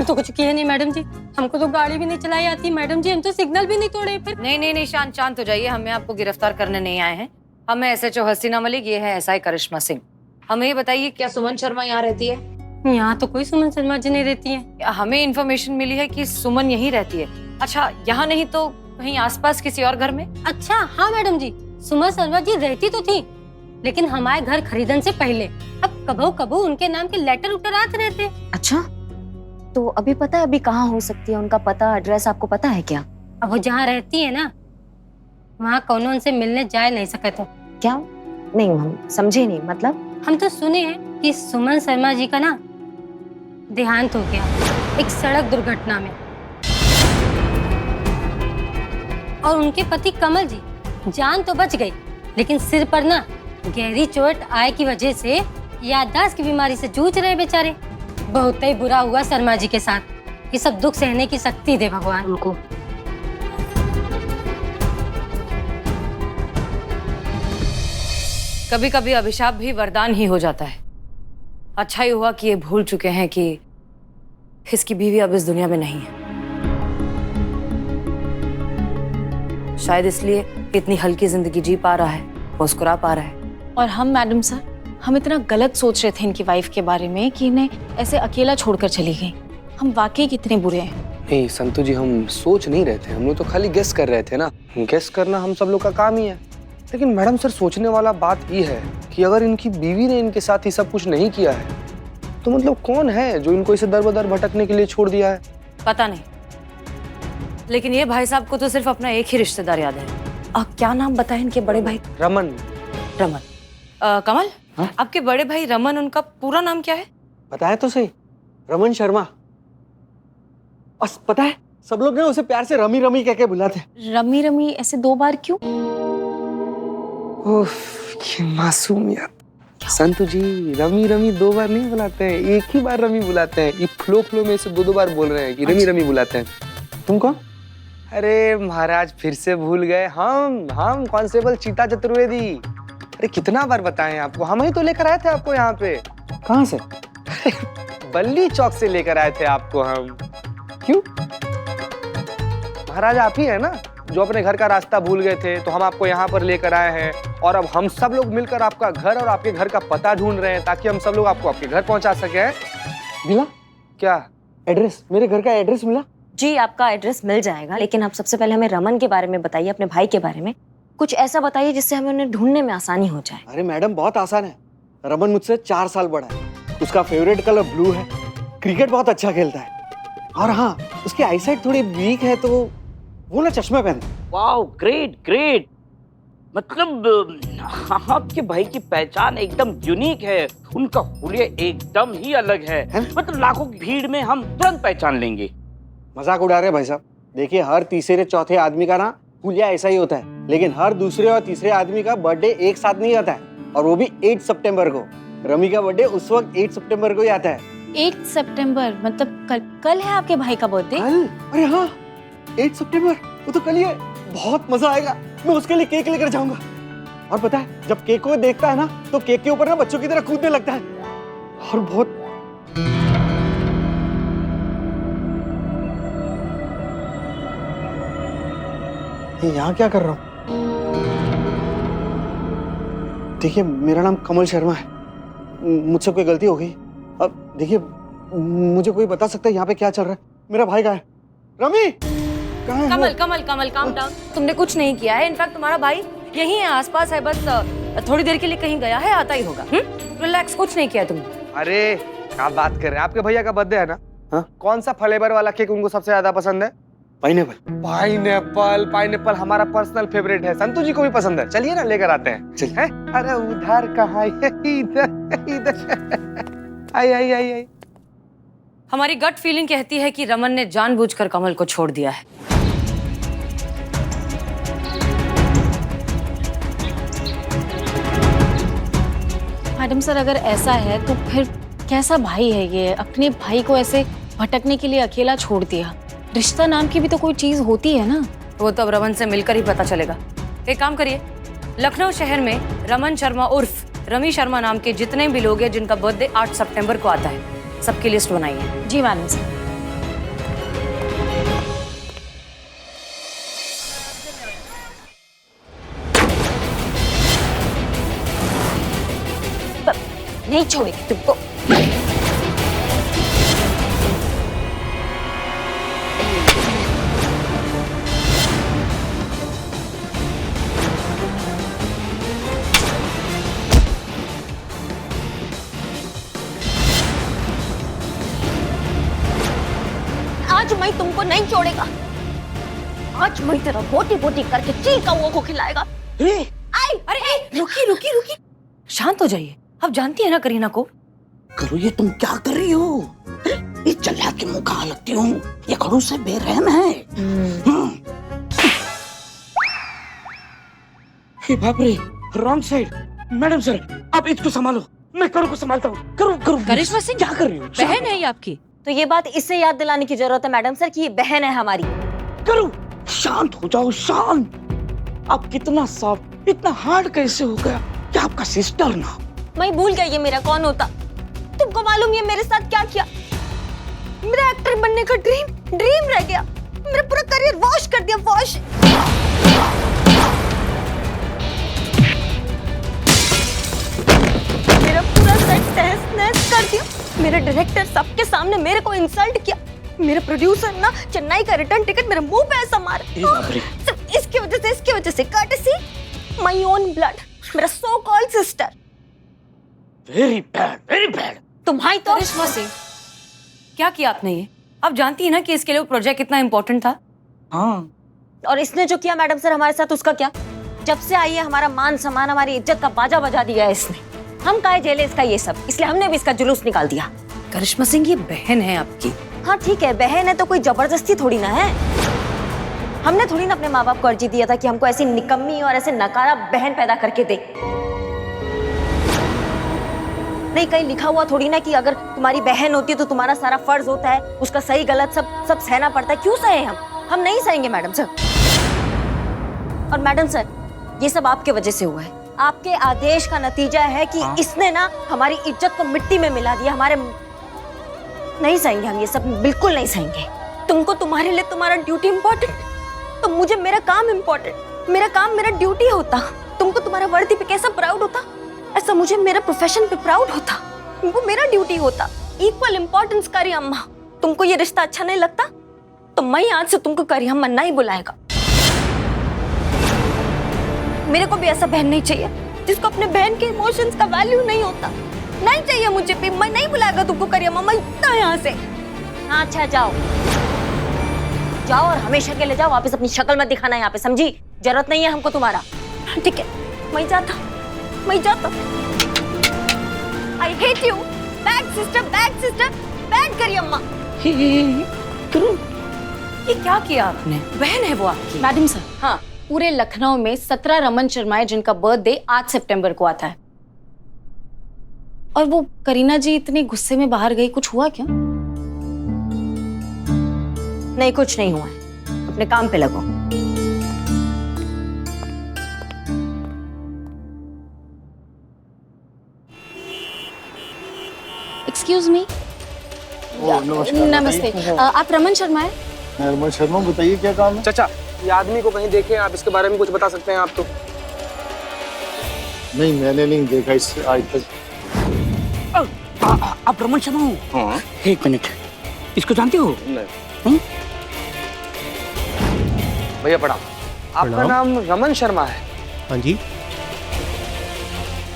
यहाँ तो कुछ किया नहीं मैडम जी, हमको तो गाड़ी भी नहीं चलाई आती मैडम जी, हम तो सिग्नल भी नहीं तोड़े फिर। नहीं, शांत शांत हो जाइए। हमें आपको गिरफ्तार करने नहीं आए हैं। हमें SHO हसीना मलिक, ये है SI करिश्मा सिंह। हमें ये बताइए, क्या सुमन शर्मा यहाँ रहती है? यहाँ तो कोई सुमन शर्मा जी नहीं रहती है। हमें इन्फॉर्मेशन मिली है कि सुमन यहीं रहती है। अच्छा, यहाँ नहीं तो कहीं आसपास किसी और घर में? अच्छा हाँ मैडम जी, सुमन शर्मा जी रहती तो थी, लेकिन हमारे घर खरीदन से पहले अब कबो कबो उनके नाम के लेटर उटर आते रहते। अच्छा, तो अभी पता है अभी कहाँ हो सकती है? उनका पता एड्रेस आपको पता है क्या? अब वो जहाँ रहती है ना, वहाँ कौन उनसे मिलने जा नहीं सके तो। क्या? नहीं, हम समझे नहीं। मतलब हम तो सुने हैं कि सुमन शर्मा जी का ना देहांत हो गया एक सड़क दुर्घटना में, और उनके पति कमल जी जान तो बच गई, लेकिन सिर पर ना गहरी चोट आए की वजह से याददाश्त की बीमारी से जूझ रहे बेचारे। बहुत ही बुरा हुआ शर्मा जी के साथ। ये सब दुख सहने की शक्ति दे भगवान उनको। कभी कभी अभिशाप भी वरदान ही हो जाता है। अच्छा ही हुआ कि ये भूल चुके हैं कि इसकी बीवी अब इस दुनिया में नहीं है। शायद इसलिए इतनी हल्की जिंदगी जी पा रहा है, मुस्कुरा पा रहा है। और हम मैडम सर, हम इतना गलत सोच रहे थे इनकी वाइफ के बारे में कि इन्हें ऐसे अकेला छोड़कर चली गई। हम वाकई कितने बुरे हैं। नहीं संतु जी, हम सोच नहीं रहे थे, हम लोग तो खाली गेस कर रहे थे ना। गेस करना हम सब लोग का काम ही है। लेकिन मैडम सर, सोचने वाला बात ये है कि अगर इनकी बीवी ने इनके साथ ही सब कुछ नहीं किया है, तो मतलब कौन है जो इनको इसे दर बदर भटकने के लिए छोड़ दिया है? पता नहीं, लेकिन ये भाई साहब को तो सिर्फ अपना एक ही रिश्तेदार याद है। क्या नाम बताए इनके बड़े भाई? रमन। कमल, हाँ? आपके बड़े भाई रमन, उनका पूरा नाम क्या है? बताया तो सही, रमन शर्मा। बस पता है, सब लोग ना उसे प्यार से रमी रमी कह के बुलाते हैं। रमी रमी ऐसे 2 बार क्यों? उफ, ये मासूमियत। संतु जी, रमी रमी 2 बार नहीं बुलाते हैं, एक ही बार रमी बुलाते हैं। ये फ्लो में इसे 2 बार बोल रहे हैं कि रमी रमी बुलाते हैं। तुम कौन? अरे महाराज, फिर से भूल गए। हम कांस्टेबल चीता चतुर्वेदी। अरे कितना बार बताएं आपको, हम ही तो लेकर आए थे आपको यहाँ पे। कहाँ से? बल्ली चौक से लेकर आए थे आपको हम। क्यों? महाराज आप ही है ना जो अपने घर का रास्ता भूल गए थे, तो हम आपको यहाँ पर लेकर आए हैं। और अब हम सब लोग मिलकर आपका घर और आपके घर का पता ढूंढ रहे हैं, ताकि हम सब लोग आपको आपके घर पहुंचा सके। मिला क्या एड्रेस? मेरे घर का एड्रेस मिला? जी, आपका एड्रेस मिल जाएगा, लेकिन आप सबसे पहले हमें रमन के बारे में बताइए, अपने भाई के बारे में। कुछ ऐसा बताइए जिससे हमें उन्हें ढूंढने में आसानी हो जाए। अरे मैडम, बहुत आसान है। रमन मुझसे 4 साल बड़ा है, उसका फेवरेट कलर ब्लू है, क्रिकेट बहुत अच्छा खेलता है, और हाँ, उसकी आईसाइट थोड़ी वीक है, तो वो ना चश्मा पहनता है। Wow, great. मतलब आपके भाई की पहचान एकदम यूनिक है, उनका हुलिया एकदम ही अलग है। मतलब लाखों की भीड़ में हम तुरंत पहचान लेंगे। मजाक उड़ा रहे भाई साहब। देखिए, हर तीसरे चौथे आदमी का ना हुलिया ऐसा ही होता है, लेकिन हर दूसरे और तीसरे आदमी का बर्थडे एक साथ नहीं आता है, और वो भी 8 सितंबर को। रमी का बर्थडे उस वक्त 8 सितंबर को ही आता है। 8 सितंबर मतलब कल है आपके भाई का बर्थडे? कल? अरे हाँ, 8 सितंबर, वो तो कल ही है। बहुत मजा आएगा, मैं उसके लिए केक लेकर जाऊंगा। और पता है, जब केक को देखता है ना, तो केक के ऊपर ना बच्चों की तरह कूदने लगता है, और बहुत। यहाँ क्या कर रहा हूँ? देखिए, मेरा नाम कमल शर्मा है, मुझसे कोई गलती हो गई। अब देखिए, मुझे कोई बता सकता है यहाँ पे क्या चल रहा है? मेरा भाई कहाँ है? रमी कहाँ है? कमल काम डाउन। तुमने कुछ नहीं किया है। इनफैक्ट तुम्हारा भाई यही है, आसपास है, बस थोड़ी देर के लिए कहीं गया है, आता ही होगा। रिलैक्स, कुछ नहीं किया तुमने। अरे क्या बात कर रहे हैं? आपके भैया का बर्थडे है ना? हाँ? कौन सा फ्लेवर वाला केक उनको सबसे ज्यादा पसंद है? पाइनएप्पल हमारा पर्सनल फेवरेट है, संतु जी को भी पसंद है। चलिए ना, लेकर आते हैं। चलिए। अरे उधर कहाँ? इधर। आई। हमारी गट फीलिंग कहती है कि रमन ने जानबूझकर कमल को छोड़ दिया है। मैडम सर, अगर ऐसा है तो फिर कैसा भाई है ये? अपने भाई को ऐसे भटकने के लिए अकेला छोड़ दिया। रिश्ता नाम की भी तो कोई चीज होती है ना। वो तो अब रमन से मिलकर ही पता चलेगा। एक काम करिए, लखनऊ शहर में रमन शर्मा उर्फ रमी शर्मा नाम के जितने भी लोग हैं जिनका बर्थडे 8 सितंबर को आता है, सबकी लिस्ट बनाइए। जी मैडम सर। नहीं छोड़ेगी तुमको। आज मैं तुमको नहीं छोड़ेगा। आज मैं तेरा बोटी बोटी करके चील कौओं को खिलाएगा। आई, अरे रुकी रुकी रुकी, शांत हो जाइए। आप जानती है ना करीना को। करो, ये तुम क्या कर रही हो? ये जल्लाद के मुंह कहाँ लगती हूँ? ये खड़ूस से बेरहम है। हे बाप रे, रॉन्ग साइड। मैडम सर, आप इसको संभालो, मैं करो को संभालता हूँ। करो करो। करिश्मा सिंह, क्या कर रही हो? बहन है ये आपकी। तो ये बात इससे याद दिलाने की जरूरत है मैडम सर कि ये बहन है हमारी। करो, शांत हो जाओ, शांत। आप कितना सॉफ्ट, इतना हार्ड कैसे हो गया? क्या आपका सिस्टर ना? मैं भूल गई ये मेरा कौन होता। तुमको मालूम ये मेरे साथ क्या किया? मेरा एक्टर बनने का ड्रीम रह गया। मेरा पूरा करियर वॉश कर दिया, वॉश। मेरा पूरा सेट तहस नहस कर दिया। मेरे डायरेक्टर सबके सामने मेरे को इंसल्ट किया। मेरे प्रोड्यूसर ना चेन्नई का रिटर्न टिकट मेरे मुंह पे ऐसा मार। सिर्फ इसकी वजह से कर्टेसी माय ओन ब्लड, मेरा so called sister. Very bad, very bad. तुम्हारी तो करिश्मा सिंह, क्या किया आपने ये? आप जानती है ना कि इसके लिए प्रोजेक्ट कितना इम्पोर्टेंट था। हाँ, और इसने जो किया मैडम सर हमारे साथ, उसका क्या? जब से आई है हमारा मान सम्मान, हमारी इज्जत का बाजा बजा दिया है इसने। हम काहे झेले इसका ये सब, इसलिए हमने भी इसका जुलूस निकाल दिया। करिश्मा सिंह, ये बहन है आपकी। हाँ ठीक है, बहन है तो कोई जबरदस्ती थोड़ी ना है। हमने थोड़ी ना अपने माँ बाप को अर्जी दिया था कि हमको ऐसी निकम्मी और ऐसे नकारा बहन पैदा करके दे। नहीं, कहीं लिखा हुआ थोड़ी ना कि अगर तुम्हारी बहन होती है तो तुम्हारा सारा फर्ज होता है, उसका सही गलत सब सहना पड़ता है। क्यों सहे हम नहीं सहेंगे मैडम सर। और मैडम सर, ये सब आपके वजह से हुआ है। आपके आदेश का नतीजा है कि इसने ना हमारी इज्जत को मिट्टी में मिला दिया। हमारे नहीं सहेंगे हम ये सब, बिल्कुल नहीं सहेंगे। तुमको तुम्हारे लिए तुम्हारा ड्यूटी इम्पोर्टेंट, तो मुझे मेरा काम इम्पोर्टेंट। मेरा काम मेरा ड्यूटी होता। तुमको तुम्हारा वर्दी पे कैसा प्राउड होता, ऐसा मुझे मेरा प्रोफेशन पे प्राउड होता। तुमको मेरा ड्यूटी होता। इक्वल इम्पोर्टेंस करी अम्मा। तुमको ये रिश्ता अच्छा नहीं लगता तो मैं आज से तुमको करी अम्मा नहीं बुलाएगा। मेरे को भी ऐसा बहन नहीं चाहिए जिसको अपने बहन के इमोशंस का वैल्यू नहीं होता। नहीं चाहिए मुझे भी। मैं नहीं बुलाएगा तुमको करी अम्मा। मैं इतना यहाँ से। हाँ अच्छा, जाओ जाओ और हमेशा के लिए जाओ। वापस अपनी शक्ल मत दिखाना यहाँ पे, समझी? जरूरत नहीं है हमको तुम्हारा। ठीक है, मैं जाता। I hate you, bad sister, bad करी अम्मा। ये क्या किया आपने? बहन है वो आपकी। मैडम सर, हाँ, पूरे लखनऊ में 17 रमन शर्मा है जिनका बर्थडे 8 सितंबर को आता है। और वो करीना जी इतने गुस्से में बाहर गई, कुछ हुआ क्या? नहीं, कुछ नहीं हुआ है। अपने काम पे लगो। Excuse me. नमस्ते, आप रमन शर्मा है? रमन शर्मा, बताइए क्या काम है? चाचा, ये आदमी को कहीं देखे आप? इसके बारे में कुछ बता सकते हैं आप तो? नहीं, मैंने नहीं देखा इससे आज तक। आप रमन शर्मा हो? हाँ। एक मिनट, इसको जानते हो? नहीं। भैया प्रणाम। आपका नाम रमन शर्मा है? हाँ जी।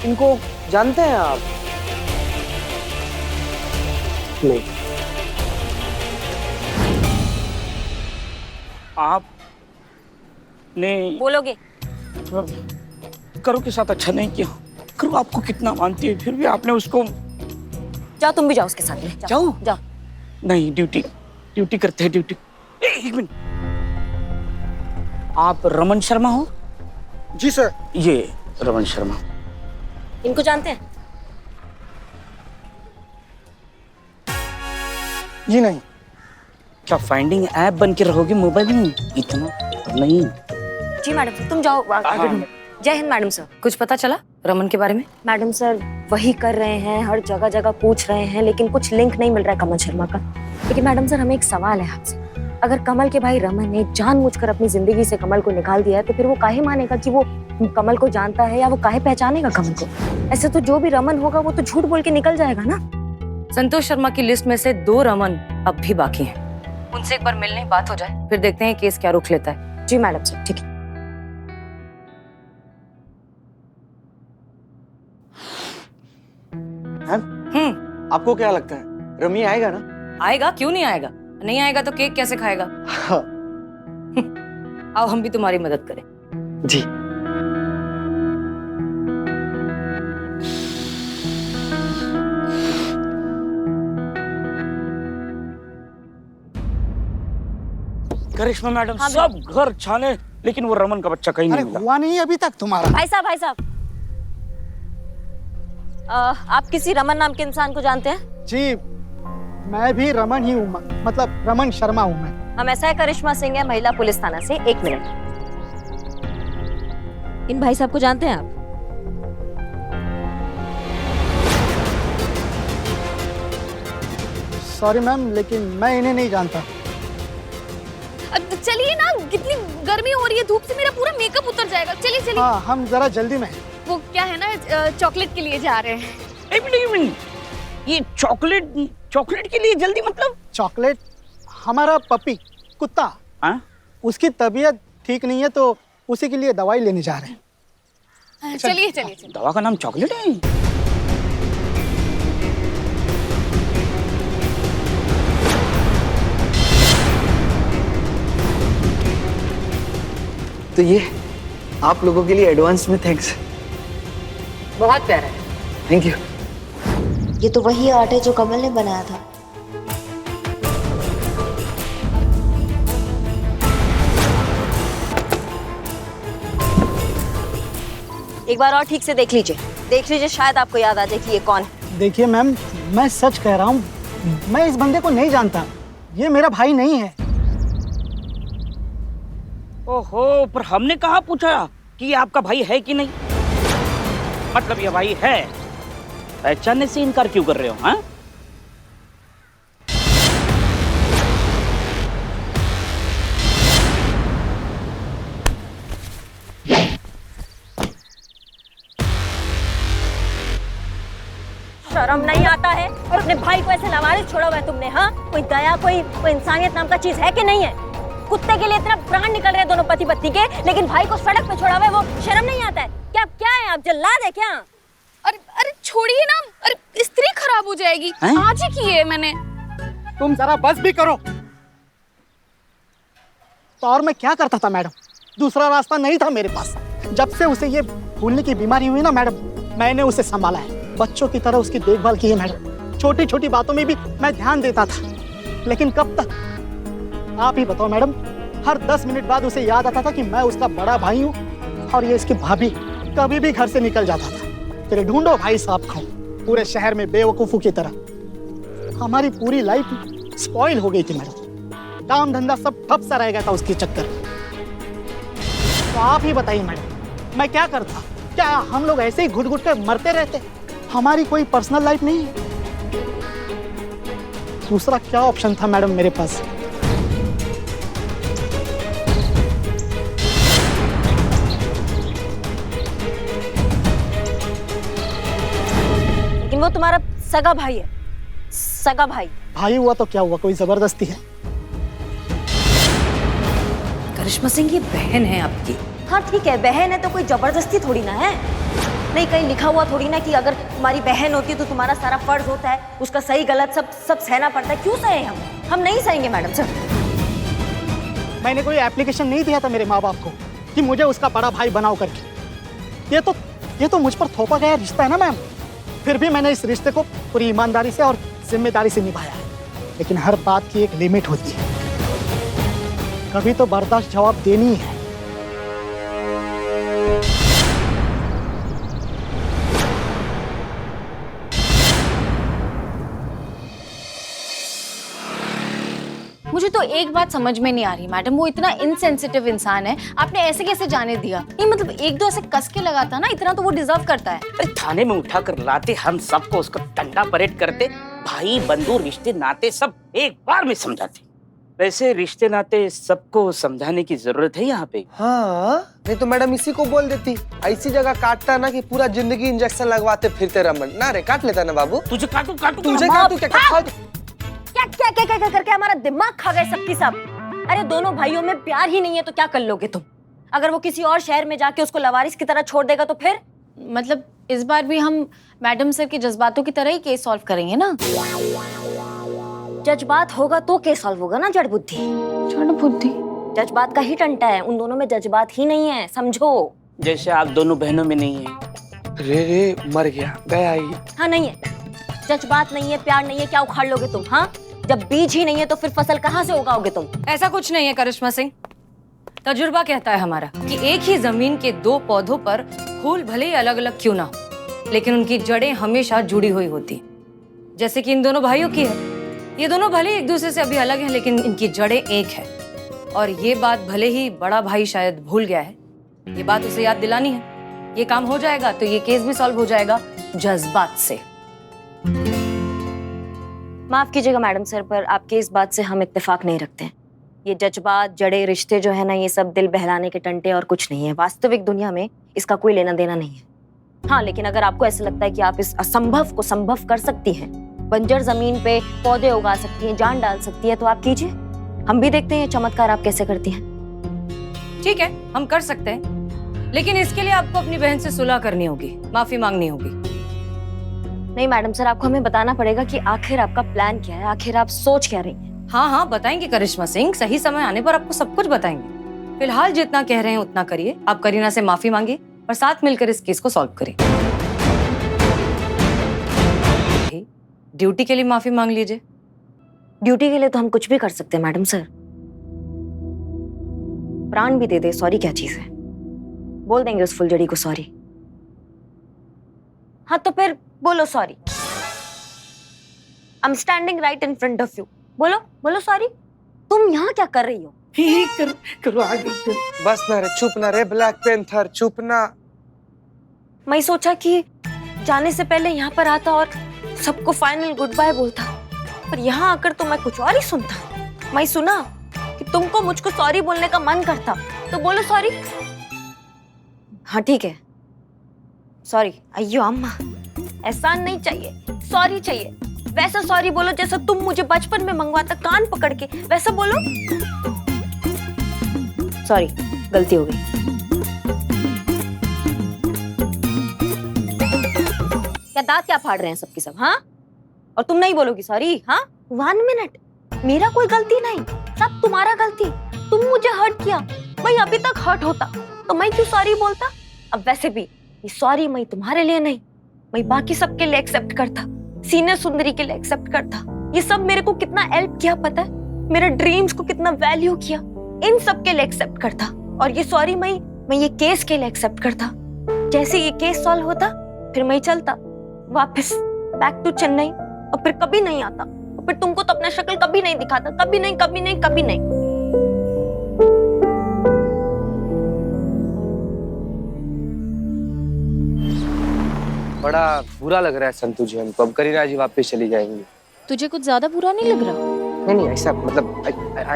इनको जानते हैं आप? नहीं। आप ने बोलोगे? करो के साथ अच्छा नहीं किया। करो आपको कितना मानती है, फिर भी आपने उसको। जाओ, तुम भी जाओ उसके साथ में। जाओ। जाओ। नहीं, ड्यूटी करते हैं, ड्यूटी। एक मिनट, आप रमन शर्मा हो? जी सर। ये रमन शर्मा। इनको जानते हैं? जी नहीं। क्या फाइंडिंग ऐप बन के रहोगे मोबाइल में? इतना नहीं। जी मैडम, तुम जाओ आगे। जय हिंद मैडम सर। कुछ पता चला रमन के बारे में? मैडम सर, वही कर रहे हैं, हर जगह जगह पूछ रहे हैं, लेकिन कुछ लिंक नहीं मिल रहा है कमल शर्मा का। लेकिन मैडम सर, हमें एक सवाल है आपसे। अगर कमल के भाई रमन ने जानबूझकर अपनी जिंदगी से कमल को निकाल दिया है तो फिर वो काहे मानेगा कि वो कमल को जानता है, या वो काहे पहचानेगा कमल को? ऐसे तो जो भी रमन होगा वो तो झूठ बोल के निकल जाएगा ना। संतोष शर्मा की लिस्ट में से 2 रमन अब भी बाकी हैं। उनसे एक बार मिलने बात हो जाए, फिर देखते हैं केस क्या रुख लेता है। जी मैडम सर, ठीक है। आपको क्या लगता है रमी आएगा ना? आएगा, क्यों नहीं आएगा? नहीं आएगा तो केक कैसे खाएगा? आओ हम भी तुम्हारी मदद करें। जी। करिश्मा मैडम सब घर छाने, लेकिन वो रमन का बच्चा कहीं अरे नहीं मिला। हुआ नहीं अभी तक तुम्हारा? भाई साहब आप किसी रमन नाम के इंसान को जानते हैं? जी मैं भी रमन ही हूँ, मतलब रमन शर्मा हूँ मैं। हम ऐसा है, करिश्मा सिंह है, महिला पुलिस थाना से। 1 मिनट। इन भाई साहब को जानते हैं आप? सॉरी मैम, लेकिन मैं इन्हें नहीं जानता। चलिए ना, कितनी गर्मी हो रही है, धूप से मेरा पूरा मेकअप उतर जाएगा। चलिए चलिए। हाँ हम जरा जल्दी में हैं। वो क्या है ना, चॉकलेट के लिए जा रहे हैं। एक मिनट, ये चॉकलेट के लिए जल्दी मतलब? चॉकलेट? हमारा पपी कुत्ता, हाँ? उसकी तबीयत ठीक नहीं है तो उसी के लिए दवाई लेने जा रहे हैं। चलिए चलिए चलिए। दवा का नाम चॉकलेट है? तो ये आप लोगों के लिए एडवांस में थैंक्स। बहुत प्यारा है। Thank you. ये तो वही आर्ट है जो कमल ने बनाया था। एक बार और ठीक से देख लीजिए, शायद आपको याद आ जाए कि ये कौन है। देखिए मैम, मैं सच कह रहा हूँ, मैं इस बंदे को नहीं जानता। ये मेरा भाई नहीं है। ओहो, पर हमने कहाँ पूछा कि ये आपका भाई है कि नहीं? मतलब ये भाई है, पहचानने से इनकार क्यों कर रहे हो? हाँ? शर्म नहीं आता है? और अपने भाई को ऐसे लावारिस छोड़ा हुआ है तुमने? हाँ, कोई दया, कोई इंसानियत नाम का चीज है कि नहीं है? कुत्ते के लिए इतना प्राण निकल रहे हैं दोनों पति पत्नी के, लेकिन भाई को सड़क पे छोड़ा हुआ है, वो शर्म नहीं आता है? क्या है आप, जल्लाद है क्या? अरे छोड़िए ना, अरे स्त्री खराब हो जाएगी। आज ही की है मैंने। तुम जरा बस भी करो। तो और मैं क्या करता था मैडम, दूसरा रास्ता नहीं था मेरे पास। जब से उसे ये भूलने की बीमारी हुई ना मैडम, मैंने उसे संभाला है, बच्चों की तरह उसकी देखभाल की है मैडम। छोटी छोटी बातों में भी मैं ध्यान देता था, लेकिन कब तक? आप ही बताओ मैडम। हर 10 मिनट बाद उसे याद आता था कि मैं उसका बड़ा भाई हूँ और ये इसकी भाभी। कभी भी घर से निकल जाता था, फिर ढूंढो भाई साहब को पूरे शहर में बेवकूफों की तरह। हमारी पूरी लाइफ स्पॉइल हो गई थी मैडम। काम धंधा सब ठप सा रह गया था उसके चक्कर। तो आप ही बताइए मैडम, मैं क्या करता? क्या हम लोग ऐसे ही घुट घुट कर मरते रहते? हमारी कोई पर्सनल लाइफ नहीं है? दूसरा क्या ऑप्शन था मैडम मेरे पास? लेकिन वो तुम्हारा सगा भाई है, सगा भाई। भाई हुआ तो क्या हुआ, कोई जबरदस्ती है? करिश्मा सिंह, ये बहन है आपकी। हाँ ठीक है, बहन है तो कोई जबरदस्ती थोड़ी ना है। नहीं, कहीं लिखा हुआ थोड़ी ना कि अगर तुम्हारी बहन होती है तो तुम्हारा सारा फर्ज होता है उसका सही गलत सब सहना पड़ता है। क्यों सहे हम नहीं सहेंगे मैडम सर। मैंने कोई एप्लीकेशन नहीं दिया था मेरे माँ बाप को कि मुझे उसका बड़ा भाई बनाओ करके। ये तो मुझ पर थोपा गया रिश्ता है ना मैम। फिर भी मैंने इस रिश्ते को पूरी ईमानदारी से और जिम्मेदारी से निभाया है। लेकिन हर बात की एक लिमिट होती है, कभी तो बर्दाश्त जवाब देनी है। मुझे तो एक बात समझ में नहीं आ रही मैडम, वो इतना इनसेंसिटिव इंसान है, आपने ऐसे कैसे जाने दिया? नहीं मतलब एक दो ऐसे कस के लगाता ना, इतना तो वो डिजर्व करता है। अरे थाने में उठा कर लाते, हम सबको उसका डंडा परेड करते, भाई बंधु रिश्ते नाते सब एक बार में समझाते। वैसे रिश्ते नाते सबको समझाने की जरूरत है यहाँ पे। हाँ, नहीं तो मैडम इसी को बोल देती, ऐसी जगह काटता ना कि पूरा जिंदगी इंजेक्शन लगवाते फिरते रमन। ना रे, काट लेता ना बाबू। तुझे काटू काटू तुझे काटू क्या? क्या क्या क्या क्या करके हमारा दिमाग खा गए सबकी सब। अरे दोनों भाइयों में प्यार ही नहीं है तो क्या कर लोगे तुम? अगर वो किसी और शहर में जाके उसको लवारिस की तरह छोड़ देगा तो फिर? मतलब इस बार भी हम मैडम सर के जज्बातों की तरह ही केस सॉल्व करेंगे ना? जज्बात होगा तो केस सॉल्व होगा ना, जड़ बुद्धि। जड़ बुद्धि? जज्बात का ही टंटा है, उन दोनों में जज्बात ही नहीं है, समझो। जैसे आप दोनों बहनों में नहीं है। रे मर गया, गया ही। हाँ नहीं है, जज्बात नहीं है, प्यार नहीं है, क्या उखाड़ लोगे तुम? हाँ, जब बीज ही नहीं है तो फिर फसल कहाँ से उगाओगे तुम? ऐसा कुछ नहीं है करिश्मा सिंह। तजुर्बा कहता है हमारा कि एक ही जमीन के दो पौधों पर फूल भले ही अलग अलग क्यों ना हो, लेकिन उनकी जड़ें हमेशा जुड़ी हुई होती हैं। जैसे कि इन दोनों भाइयों की है। ये दोनों भले एक दूसरे से अभी अलग हैं, लेकिन इनकी जड़ें एक है। और ये बात भले ही बड़ा भाई शायद भूल गया है, ये बात उसे याद दिलानी है। ये काम हो जाएगा तो ये केस भी सॉल्व हो जाएगा जज्बात से। माफ कीजिएगा मैडम सर, पर आपके इस बात से हम इत्तेफाक नहीं रखते हैं। ये जज्बात, जड़े, रिश्ते जो है ना, ये सब दिल बहलाने के टंटे और कुछ नहीं है। वास्तविक दुनिया में इसका कोई लेना देना नहीं है। हाँ, लेकिन अगर आपको ऐसा लगता है कि आप इस असंभव को संभव कर सकती हैं, बंजर जमीन पे पौधे उगा सकती हैं, जान डाल सकती है, तो आप कीजिए। हम भी देखते हैं चमत्कार आप कैसे करती हैं। ठीक है, हम कर सकते हैं, लेकिन इसके लिए आपको अपनी बहन से सुलह करनी होगी, माफी मांगनी होगी। नहीं मैडम सर, आपको हमें बताना पड़ेगा कि आखिर आपका प्लान क्या है, आखिर आप सोच क्या रही हैं। हाँ हाँ बताएंगे करिश्मा सिंह, सही समय आने पर आपको सब कुछ बताएंगे। फिलहाल जितना कह रहे हैं उतना करिए। आप करीना से माफी मांगिए और साथ मिलकर इस केस को सॉल्व करें। ड्यूटी के लिए माफी मांग लीजिए। ड्यूटी के लिए तो हम कुछ भी कर सकते हैं मैडम सर, प्राण भी दे दे, सॉरी क्या चीज है। बोल देंगे उस फुलझड़ी को सॉरी। हाँ तो फिर बोलो sorry. I am standing right in front of you. बोलो बोलो सॉरी। तुम यहाँ क्या कर रही हो? करो आगे। बस ना रे, चुप ना रे ब्लैक पैंथर, चुप ना। मैं सोचा कि जाने से पहले यहाँ पर आता और सबको फाइनल गुड बाय बोलता, पर यहाँ आकर तो मैं कुछ और ही सुनता। मैं सुना कि तुमको मुझको सॉरी बोलने का मन करता, तो बोलो सॉरी। हाँ ठीक है, सॉरी। अయ్యో अम्मा, एहसान नहीं चाहिए, सॉरी चाहिए। वैसा सॉरी बोलो जैसा तुम मुझे बचपन में मंगवाता कान पकड़ के, वैसा बोलो। सॉरी, गलती हो गई। क्या दांत क्या फाड़ रहे हैं सबके सब? हाँ, और तुम नहीं बोलोगी सॉरी? हाँ, 1 मिनट, मेरा कोई गलती नहीं, सब तुम्हारा गलती। तुम मुझे हर्ट किया, मैं अभी तक हर्ट होता तो मैं क्यों सॉरी बोलता? अब वैसे भी ये सॉरी मैं तुम्हारे लिए नहीं, मैं बाकी सबके लिए एक्सेप्ट करता, सीनियर सुंदरी के लिए एक्सेप्ट करता। ये सब मेरे को कितना हेल्प किया पता है, मेरे ड्रीम्स को कितना वैल्यू किया, इन सब के लिए एक्सेप्ट करता। और ये सॉरी मैं ये केस के लिए एक्सेप्ट करता। जैसे ये केस सॉल्व होता फिर मैं चलता वापस बैक टू चेन्नई, और फिर कभी नहीं आता, और फिर तुमको तो अपना शक्ल कभी नहीं दिखाता, कभी नहीं कभी नहीं कभी नहीं। बड़ा बुरा लग रहा है संतु जी हमको। अब करीना जी वापस चली जाएंगी। तुझे कुछ ज्यादा बुरा नहीं लग रहा? नहीं ऐसा मतलब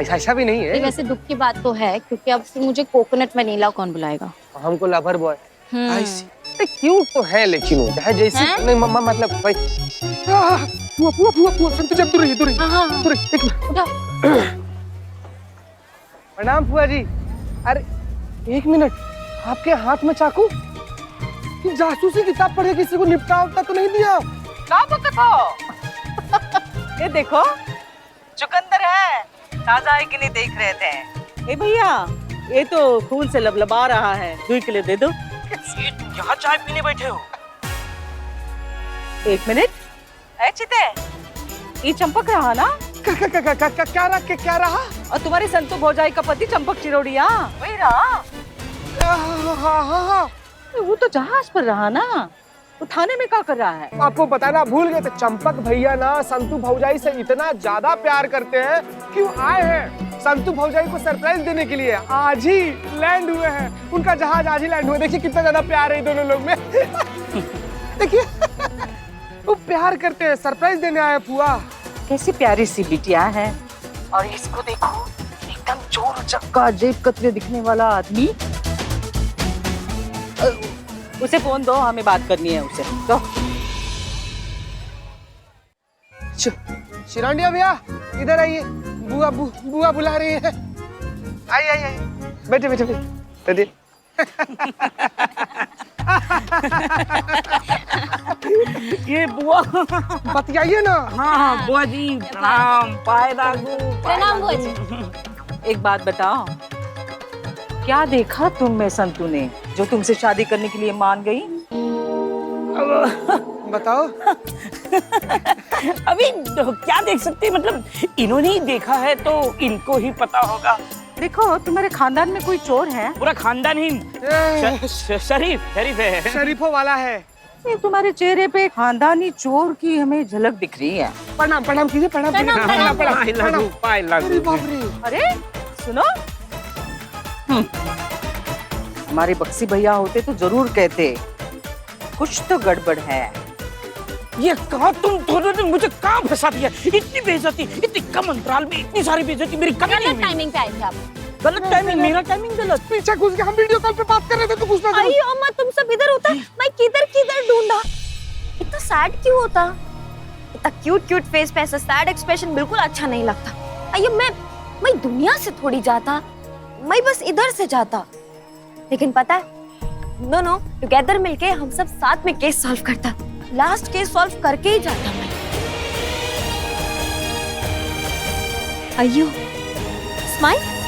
ऐसा भी नहीं ये है। वैसे दुख की बात तो है, क्योंकि अब फिर मुझे कोकोनट वनीला कौन बुलाएगा? हमको लवर बॉय ऐसी क्यूट तो है, लेकिन वो है जैसे नहीं मतलब भाई। फुआ संतु जी दूर रहिए, एक मिनट। प्रणाम फुआ जी। अरे 1 मिनट, आपके हाथ में चाकू? जासूसी किताब पढ़े किसी को निपटा उपटा तो नहीं दिया? ये देखो चुकंदर है, ताजा है कि नहीं देख रहे थे। ए भैया, ये तो खून से लबलबा रहा है, 2 किलो दे दो। यहाँ चाय पीने बैठे हो? 1 मिनट। ए चिते, ये चंपक रहा ना? क्या रहा? और तुम्हारी संतु भौजाई का पति चंपक चिरोड़िया वही रहा। हाँ। वो तो जहाज पर रहा ना, वो थाने में क्या कर रहा है? आपको बताना भूल गए थे, चंपक भैया ना संतु भौजाई से इतना ज्यादा प्यार करते हैं कि वो आए हैं संतु भौजाई को सरप्राइज देने के लिए। आज ही लैंड हुए हैं, उनका जहाज आज ही लैंड हुआ। देखिए कितना ज्यादा प्यार है इन दोनों लोग में। देखिए वो प्यार करते हैं, सरप्राइज देने आए फुआ। कैसी प्यारी सी बिटिया है, और इसको देखो, एकदम चोर चक्का जेब कतरे दिखने वाला आदमी। उसे फोन दो, हमें बात करनी है उसे। तो शिरांडिया भैया इधर आइए, बुआ बुला रही है। आइए बैठे बैठे। ये बुआ। बतियाइए ना। हाँ बुआ जी प्रणाम, पाए लागू। प्रणाम बुआ जी। एक बात बताओ, क्या देखा तुम में संतू ने जो तुमसे शादी करने के लिए मान गई? बताओ। अभी क्या देख सकते हैं, मतलब इन्होंने ही देखा है तो इनको ही पता होगा। देखो, तुम्हारे खानदान में कोई चोर है? पूरा खानदान ही शरीफ है। शरीफों वाला है। ये तुम्हारे चेहरे पे खानदानी चोर की हमें झलक दिख रही है। प्रणाम कीजिए, प्रणाम। पाए लागू। अरे बाप रे। अरे सुनो, हमारे बक्सी भैया होते तो जरूर कहते कुछ तो गड़बड़ है। ये कहा तुम दोनों ने मुझे कहाँ फंसा दिया? इतनी बेइज्जती, इतनी कम अंतराल में इतनी सारी बेइज्जती मेरी कभी नहीं हुई। टाइमिंग पे आए थे आप। गलत टाइमिंग, मेरा टाइमिंग गलत। पीछे घुस के हम वीडियो कॉल पे बात कर रहे थे तो घुसना था। अयो अम्मा, तुम सब इधर होता, मैं किधर ढूंढा। इतना सैड क्यों होता? इतना क्यूट फेस पे ऐसा सैड एक्सप्रेशन बिल्कुल अच्छा नहीं लगता। अयो मैं दुनिया से थोड़ी जाता, मैं बस इधर से जाता। लेकिन पता है, दोनों टुगेदर मिलके हम सब साथ में केस सॉल्व करता। लास्ट केस सॉल्व करके ही जाता मैं। अयो स्माइल।